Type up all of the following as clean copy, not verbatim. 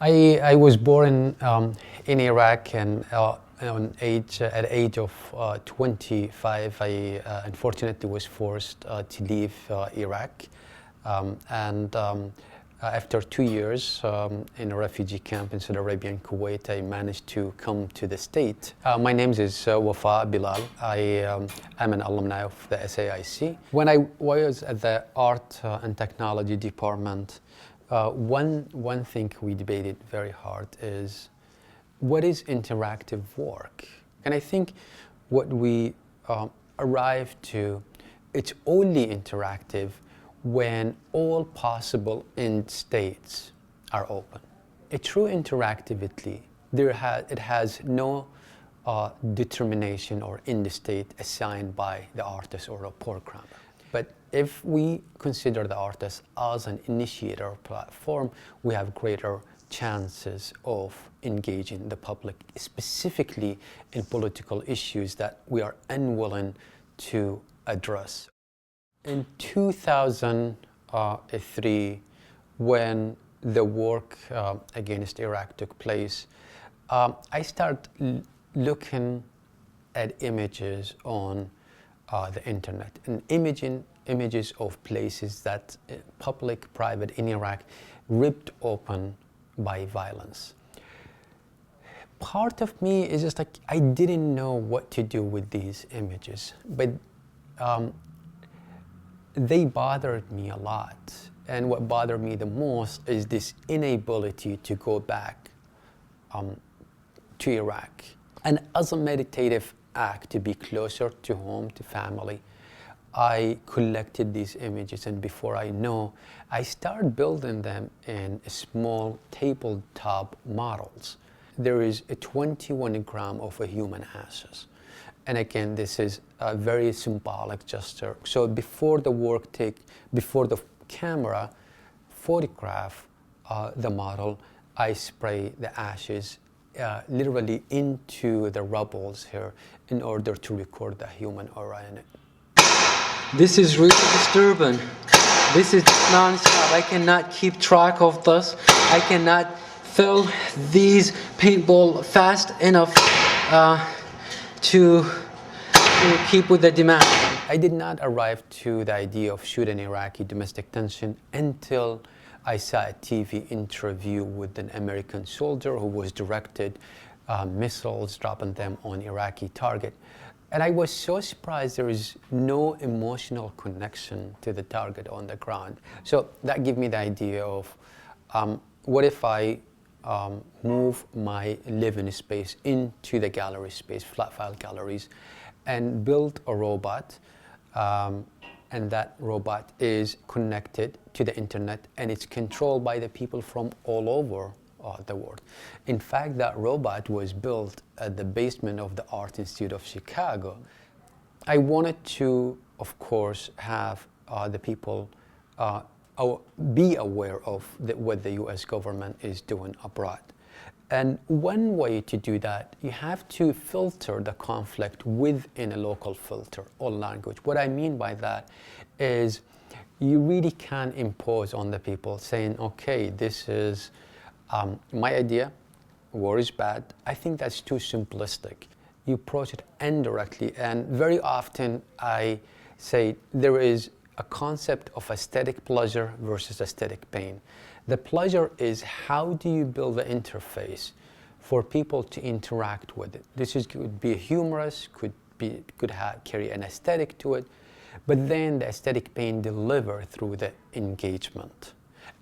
I was born in Iraq, and at the age of 25, I unfortunately was forced to leave Iraq. After 2 years in a refugee camp in Saudi Arabia and Kuwait, I managed to come to the state. My name is Wafaa Bilal. I am an alumni of the SAIC. When I was at the Art and Technology department, one thing we debated very hard is, what is interactive work? And I think what we arrived to, it's only interactive when all possible end states are open. A true interactivity, it has no determination or end state assigned by the artist or a programmer. But if we consider the artist as an initiator platform, we have greater chances of engaging the public, specifically in political issues that we are unwilling to address. In 2003, when the work against Iraq took place, I started looking at images on the internet, and images of places that public, private in Iraq ripped open by violence. Part of me is just like, I didn't know what to do with these images, but they bothered me a lot. And what bothered me the most is this inability to go back to Iraq. And as a meditative act to be closer to home, to family, I collected these images, and before I know, I started building them in small tabletop models. There is a 21 gram of a human ashes. And again, this is a very symbolic gesture. So before the camera photograph the model, I spray the ashes literally into the rubbles here in order to record the human aura in it. This is really disturbing. This is non-stop. I cannot keep track of this. I cannot fill these paintball fast enough to keep with the demand. I did not arrive to the idea of shooting Iraqi domestic tension until I saw a TV interview with an American soldier who was directed missiles, dropping them on Iraqi target. And I was so surprised there is no emotional connection to the target on the ground. So that gave me the idea of what if I move my living space into the gallery space, flat file galleries, and build a robot, and that robot is connected to the internet, and it's controlled by the people from all over the world. In fact, that robot was built at the basement of the Art Institute of Chicago. I wanted to, of course, have the people be aware of what the US government is doing abroad. And one way to do that, you have to filter the conflict within a local filter or language. What I mean by that is you really can impose on the people saying, okay, this is my idea, war is bad. I think that's too simplistic. You approach it indirectly, and very often I say there is a concept of aesthetic pleasure versus aesthetic pain. The pleasure is, how do you build the interface for people to interact with it? Could be humorous, could carry an aesthetic to it, but then the aesthetic pain delivered through the engagement.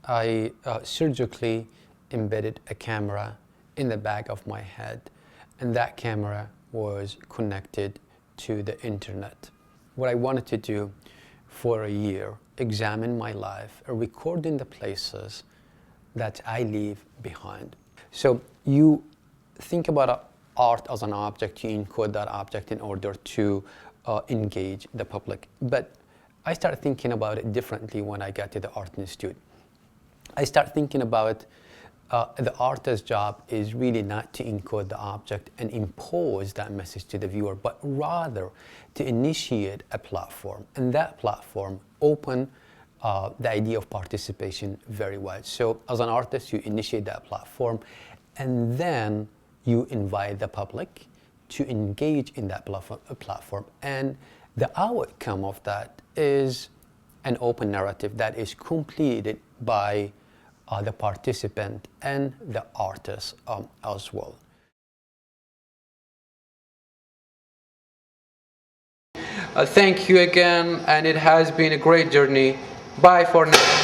I surgically embedded a camera in the back of my head, and that camera was connected to the internet. What I wanted to do for a year, examine my life, recording the places that I leave behind. So you think about art as an object, you encode that object in order to engage the public. But I started thinking about it differently when I got to the Art Institute. I started thinking about the artist's job is really not to encode the object and impose that message to the viewer, but rather to initiate a platform, and that platform open the idea of participation very well. So as an artist, you initiate that platform, and then you invite the public to engage in that platform. And the outcome of that is an open narrative that is completed by the participant and the artist as well. Thank you again, and it has been a great journey. Bye for now.